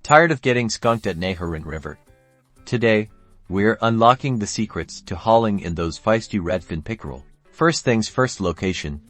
Tired of getting skunked at Neherrin River? Today, we're unlocking the secrets to hauling in those feisty redfin pickerel. First things first, location.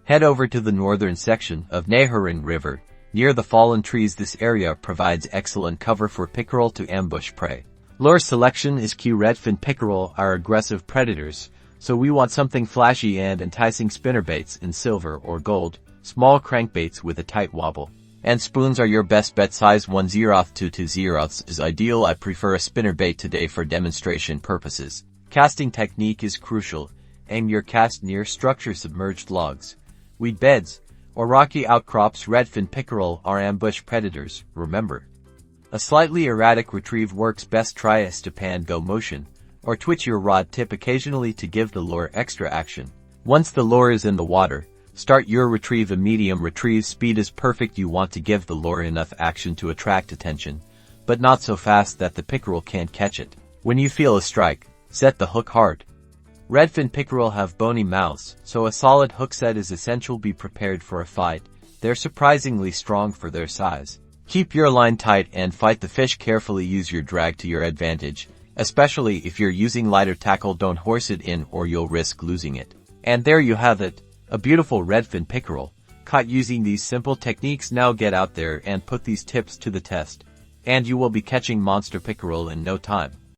Head over to the northern section of Neherrin River. Near the fallen trees, this area provides excellent cover for pickerel to ambush prey. Lure selection is key. Redfin pickerel are aggressive predators, so we want something flashy and enticing. Spinnerbaits in silver or gold, small crankbaits with a tight wobble, and spoons are your best bet. Size 1/0 to 2/0 is ideal. I prefer a spinnerbait today for demonstration purposes. Casting technique is crucial. Aim your cast near structure, submerged logs, weed beds, or rocky outcrops. Redfin pickerel are ambush predators, remember. A slightly erratic retrieve works best. Try a stop-and-go motion, or twitch your rod tip occasionally to give the lure extra action. Once the lure is in the water, start your retrieve. A medium retrieve speed is perfect. You want to give the lure enough action to attract attention, but not so fast that the pickerel can't catch it. When you feel a strike, set the hook hard. Redfin pickerel have bony mouths, so a solid hook set is essential. Be prepared for a fight. They're surprisingly strong for their size. Keep your line tight and fight the fish carefully. Use your drag to your advantage, especially if you're using lighter tackle. Don't horse it in or you'll risk losing it. And there you have it, a beautiful redfin pickerel, caught using these simple techniques. Now get out there and put these tips to the test, and you will be catching monster pickerel in no time.